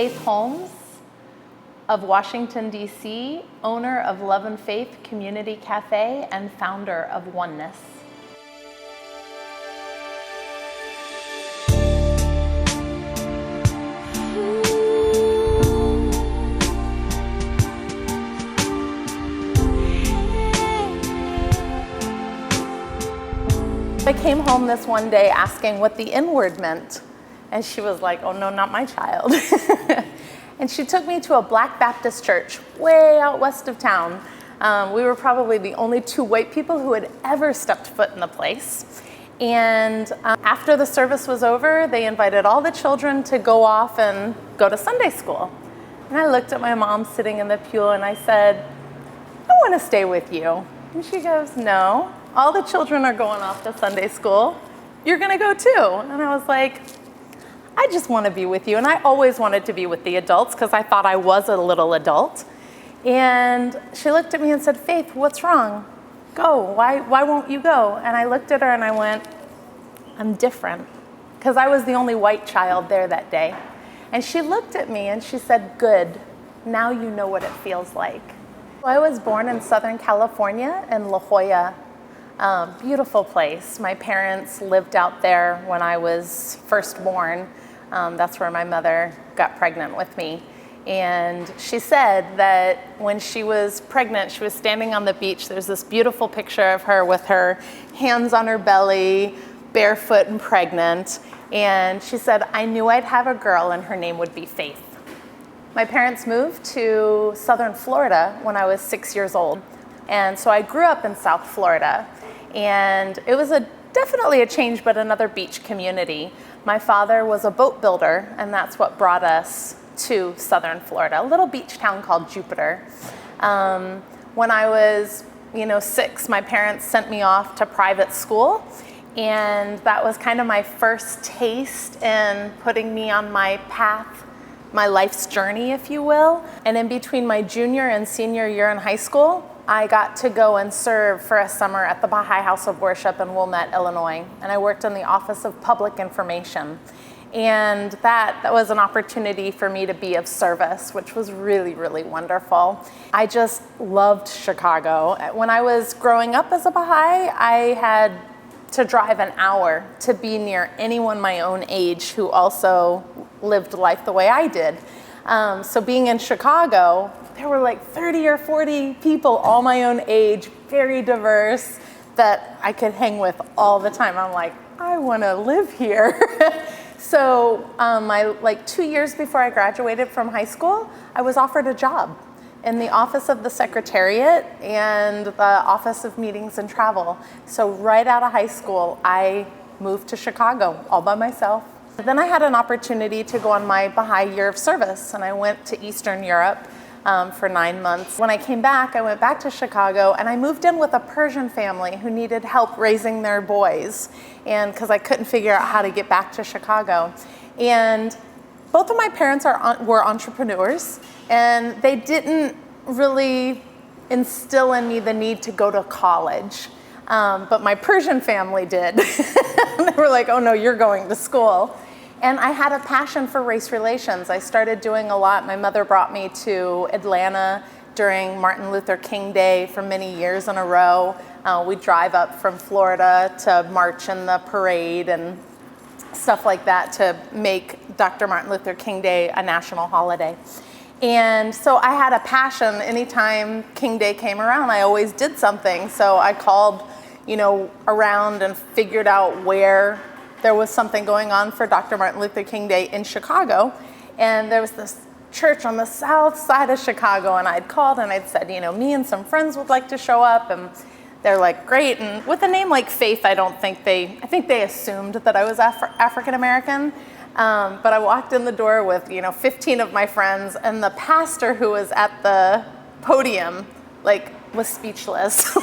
Faith Holmes of Washington, D.C., owner of Love and Faith Community Cafe and founder of Oneness. I came home this one day asking what the N-word meant, and she was like, "Oh no, not my child." And she took me to a Black Baptist church way out west of town. We were probably the only two white people who had ever stepped foot in the place. And after the service was over, they invited all the children to go off and go to Sunday school. And I looked at my mom sitting in the pew and I said, "I want to stay with you." And she goes, "No, all the children are going off to Sunday school. You're going to go too." And I was like, "I just want to be with you." And I always wanted to be with the adults because I thought I was a little adult. And she looked at me and said, "Faith, what's wrong? Go. Why won't you go?" And I looked at her and I went, "I'm different." Because I was the only white child there that day. And she looked at me and she said, "Good. Now you know what it feels like." I was born in Southern California in La Jolla. Beautiful place. My parents lived out there when I was first born. That's where my mother got pregnant with me. And she said that when she was pregnant, she was standing on the beach. There's this beautiful picture of her with her hands on her belly, barefoot and pregnant. And she said, "I knew I'd have a girl and her name would be Faith." My parents moved to Southern Florida when I was 6 years old. And so I grew up in South Florida. And it was definitely a change, but another beach community. My father was a boat builder, and that's what brought us to Southern Florida, a little beach town called Jupiter. When I was, 6, my parents sent me off to private school, and that was kind of my first taste in putting me on my path, my life's journey, if you will. And in between my junior and senior year in high school, I got to go and serve for a summer at the Baha'i House of Worship in Wilmette, Illinois. And I worked in the Office of Public Information. And that was an opportunity for me to be of service, which was really, really wonderful. I just loved Chicago. When I was growing up as a Baha'i, I had to drive an hour to be near anyone my own age who also lived life the way I did. So being in Chicago, there were like 30 or 40 people all my own age, very diverse, that I could hang with all the time. I'm like, I want to live here. So 2 years before I graduated from high school, I was offered a job in the Office of the Secretariat and the Office of Meetings and Travel. So right out of high school, I moved to Chicago all by myself. Then I had an opportunity to go on my Baha'i year of service, and I went to Eastern Europe for 9 months. When I came back, I went back to Chicago, and I moved in with a Persian family who needed help raising their boys, and because I couldn't figure out how to get back to Chicago. And both of my parents were entrepreneurs, and they didn't really instill in me the need to go to college. But my Persian family did. They were like, "Oh no, you're going to school." And I had a passion for race relations. I started doing a lot. My mother brought me to Atlanta during Martin Luther King Day for many years in a row. We'd drive up from Florida to march in the parade and stuff like that to make Dr. Martin Luther King Day a national holiday. And so I had a passion. Anytime King Day came around, I always did something. So I called, around and figured out where there was something going on for Dr. Martin Luther King Day in Chicago. And there was this church on the south side of Chicago, and I'd called and I'd said, me and some friends would like to show up, and they're like, "Great." And with a name like Faith, I think they assumed that I was African American. But I walked in the door with, 15 of my friends, and the pastor who was at the podium, was speechless.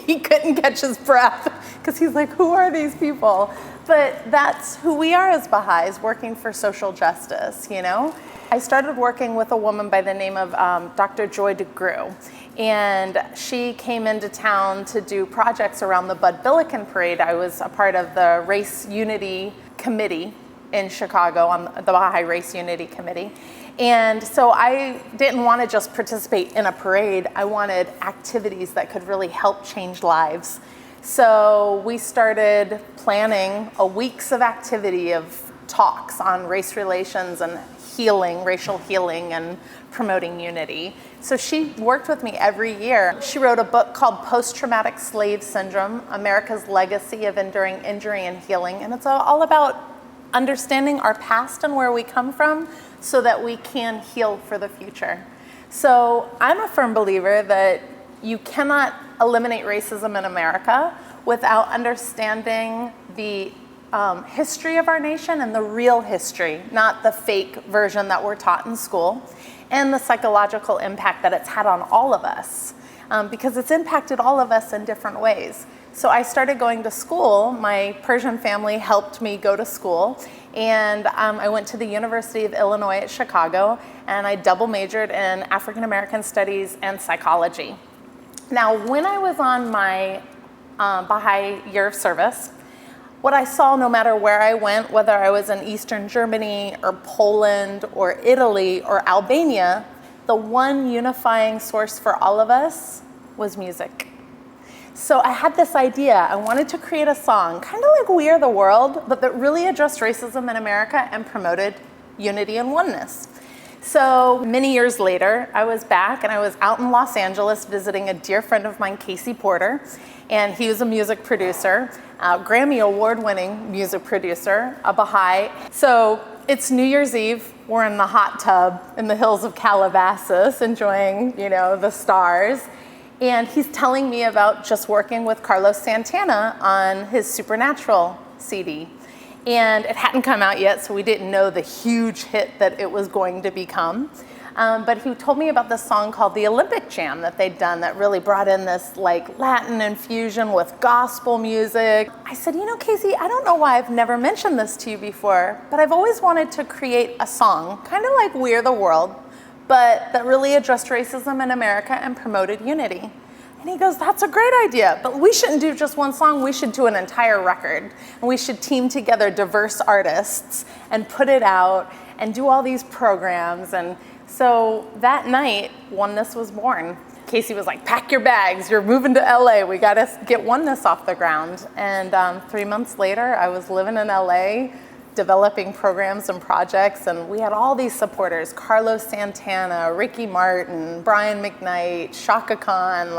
He couldn't catch his breath because he's like, "Who are these people?" But that's who we are as Baha'is, working for social justice, I started working with a woman by the name of Dr. Joy DeGrew, and she came into town to do projects around the Bud Billiken Parade. I was a part of the Race Unity Committee in Chicago, on the Baha'i Race Unity Committee. And so I didn't want to just participate in a parade. I wanted activities that could really help change lives. So we started planning a weeks of activity of talks on race relations and healing, racial healing, and promoting unity. So she worked with me every year. She wrote a book called Post-Traumatic Slave Syndrome, America's Legacy of Enduring Injury and Healing. And it's all about understanding our past and where we come from so that we can heal for the future. So I'm a firm believer that you cannot eliminate racism in America without understanding the history of our nation and the real history, not the fake version that we're taught in school, and the psychological impact that it's had on all of us, because it's impacted all of us in different ways. So I started going to school. My Persian family helped me go to school, and I went to the University of Illinois at Chicago, and I double majored in African American Studies and psychology. Now, when I was on my Baha'i year of service, what I saw no matter where I went, whether I was in Eastern Germany or Poland or Italy or Albania, the one unifying source for all of us was music. So I had this idea. I wanted to create a song, kind of like We Are the World, but that really addressed racism in America and promoted unity and oneness. So many years later, I was back and I was out in Los Angeles visiting a dear friend of mine, Casey Porter, and he was a music producer, Grammy award-winning music producer, a Baha'i. So it's New Year's Eve. We're in the hot tub in the hills of Calabasas, enjoying, the stars. And he's telling me about just working with Carlos Santana on his Supernatural CD. And it hadn't come out yet, so we didn't know the huge hit that it was going to become. But he told me about this song called The Olympic Jam that they'd done that really brought in this Latin infusion with gospel music. I said, Casey, I don't know why I've never mentioned this to you before, but I've always wanted to create a song, kind of like We're the World, but that really addressed racism in America and promoted unity. And he goes, that's a great idea, but we shouldn't do just one song, we should do an entire record. And we should team together diverse artists and put it out and do all these programs. And so that night, Oneness was born. Casey was like, pack your bags, you're moving to LA, we gotta get Oneness off the ground. And 3 months later, I was living in LA, developing programs and projects, and we had all these supporters: Carlos Santana, Ricky Martin, Brian McKnight, Shaka Khan,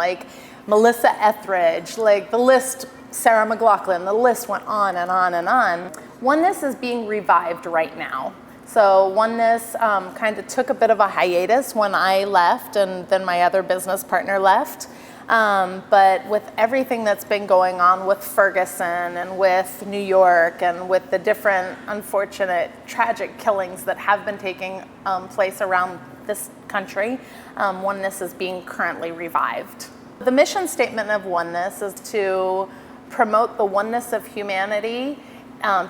Melissa Etheridge, the list, Sarah McLachlan, the list went on and on and on. Oneness is being revived right now. So Oneness kind of took a bit of a hiatus when I left and then my other business partner left. But with everything that's been going on with Ferguson and with New York and with the different unfortunate, tragic killings that have been taking place around this country, Oneness is being currently revived. The mission statement of Oneness is to promote the oneness of humanity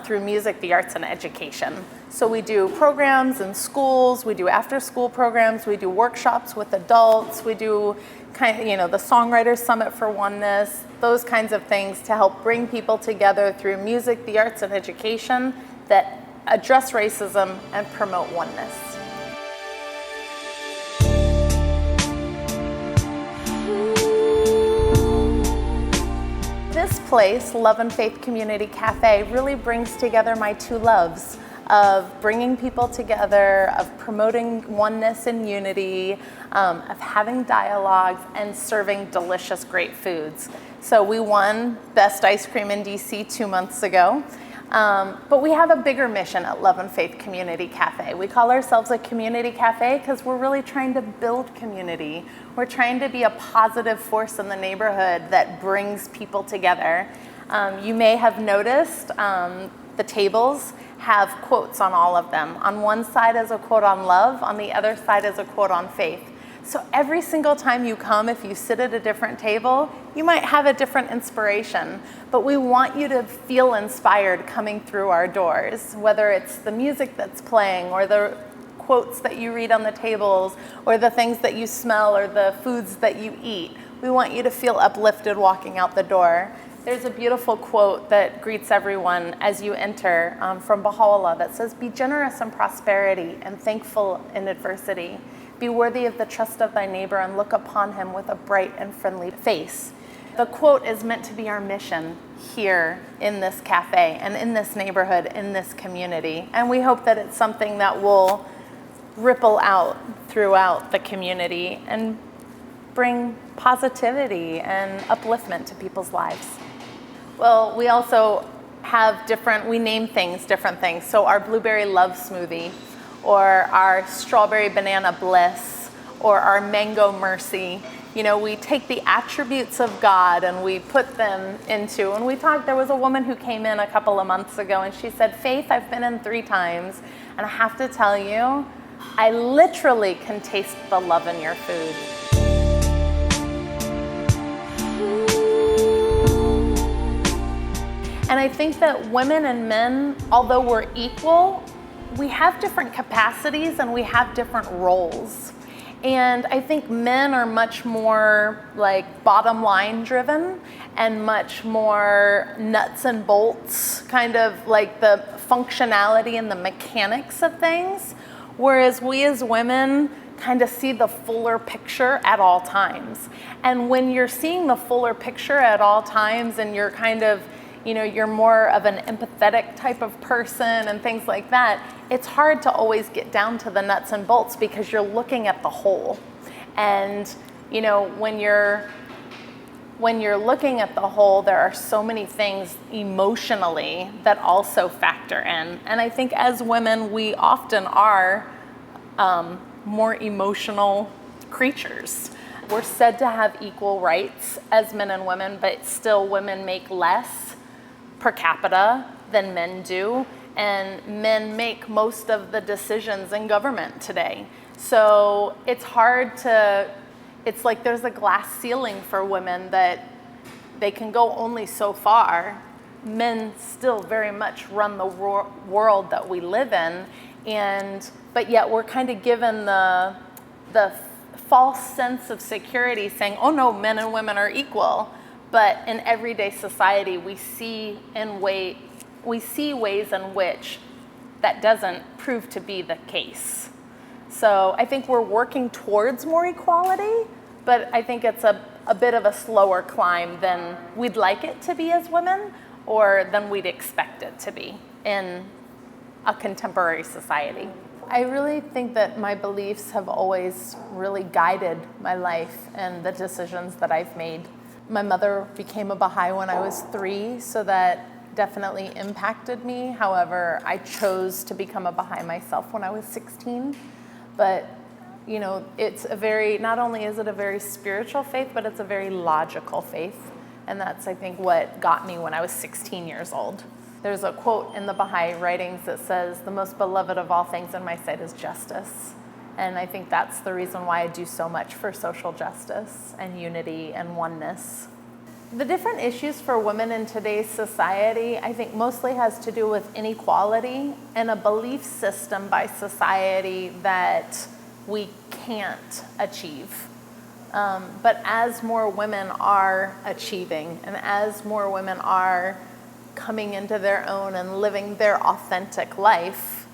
through music, the arts, and education. So we do programs in schools, we do after-school programs, we do workshops with adults, we do the Songwriters Summit for Oneness, those kinds of things to help bring people together through music, the arts, and education that address racism and promote oneness. This place, Love and Faith Community Cafe, really brings together my two loves of bringing people together, of promoting oneness and unity, of having dialogues, and serving delicious, great foods. So we won Best Ice Cream in DC 2 months ago, but we have a bigger mission at Love and Faith Community Cafe. We call ourselves a community cafe because we're really trying to build community. We're trying to be a positive force in the neighborhood that brings people together. You may have noticed the tables have quotes on all of them. On one side is a quote on love, on the other side is a quote on faith. So every single time you come, if you sit at a different table, you might have a different inspiration, but we want you to feel inspired coming through our doors, whether it's the music that's playing or the quotes that you read on the tables or the things that you smell or the foods that you eat. We want you to feel uplifted walking out the door. There's a beautiful quote that greets everyone as you enter from Baha'u'llah that says, "Be generous in prosperity and thankful in adversity. Be worthy of the trust of thy neighbor and look upon him with a bright and friendly face." The quote is meant to be our mission here in this cafe and in this neighborhood, in this community. And we hope that it's something that will ripple out throughout the community and bring positivity and upliftment to people's lives. Well, we also have we name things different things. So our blueberry love smoothie, or our strawberry banana bliss, or our mango mercy. We take the attributes of God and we put them into, and there was a woman who came in a couple of months ago and she said, "Faith, I've been in 3 times, and I have to tell you, I literally can taste the love in your food." And I think that women and men, although we're equal, we have different capacities and we have different roles. And I think men are much more like bottom line driven and much more nuts and bolts, kind of like the functionality and the mechanics of things. Whereas we as women kind of see the fuller picture at all times. And when you're seeing the fuller picture at all times and you're kind of, you're more of an empathetic type of person and things like that, it's hard to always get down to the nuts and bolts because you're looking at the whole. And, when you're looking at the whole, there are so many things emotionally that also factor in. And I think as women, we often are more emotional creatures. We're said to have equal rights as men and women, but still women make less per capita than men do, and men make most of the decisions in government today. So it's like there's a glass ceiling for women that they can go only so far. Men still very much run the world that we live in, but yet we're kind of given the false sense of security saying, "Oh no, men and women are equal." But in everyday society, we see ways in which that doesn't prove to be the case. So I think we're working towards more equality, but I think it's a bit of a slower climb than we'd like it to be as women, or than we'd expect it to be in a contemporary society. I really think that my beliefs have always really guided my life and the decisions that I've made. My mother became a Baha'i when I was 3, so that definitely impacted me. However, I chose to become a Baha'i myself when I was 16. But, it's not only is it a very spiritual faith, but it's a very logical faith. And that's, I think, what got me when I was 16 years old. There's a quote in the Baha'i writings that says, "The most beloved of all things in my sight is justice." And I think that's the reason why I do so much for social justice and unity and oneness. The different issues for women in today's society, I think mostly has to do with inequality and a belief system by society that we can't achieve. But as more women are achieving and as more women are coming into their own and living their authentic life,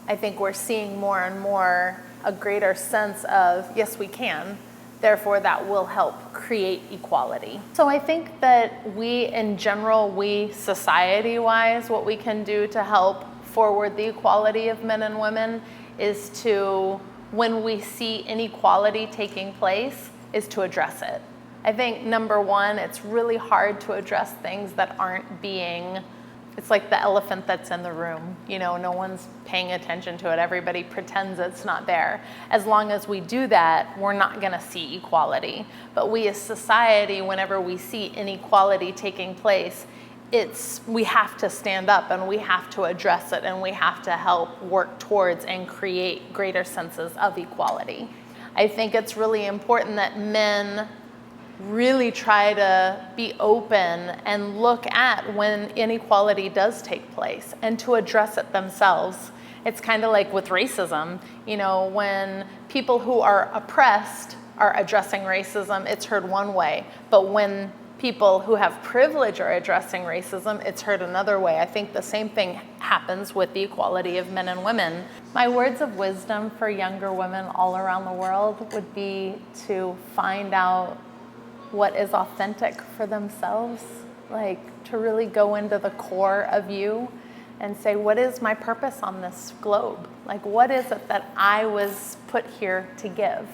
I think we're seeing more and more a greater sense of, yes, we can. Therefore, that will help create equality. So I think that we, in general, society-wise, what we can do to help forward the equality of men and women is to, when we see inequality taking place, is to address it. I think, number one, it's really hard to address things that aren't being, it's like the elephant that's in the room. No one's paying attention to it. Everybody pretends it's not there. As long as we do that, we're not going to see equality. But we as society, whenever we see inequality taking place, we have to stand up and we have to address it and we have to help work towards and create greater senses of equality. I think it's really important that men really try to be open and look at when inequality does take place and to address it themselves. It's kind of like with racism, when people who are oppressed are addressing racism, it's heard one way. But when people who have privilege are addressing racism, it's heard another way. I think the same thing happens with the equality of men and women. My words of wisdom for younger women all around the world would be to find out what is authentic for themselves, like to really go into the core of you and say, what is my purpose on this globe? Like, what is it that I was put here to give?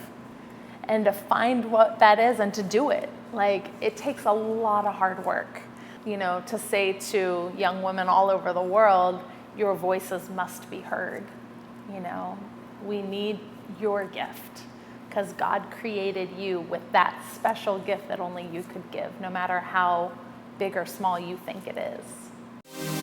And to find what that is and to do it. Like, it takes a lot of hard work, you know, to say to young women all over the world, your voices must be heard. You know, we need your gift because God created you with that special gift that only you could give, no matter how big or small you think it is.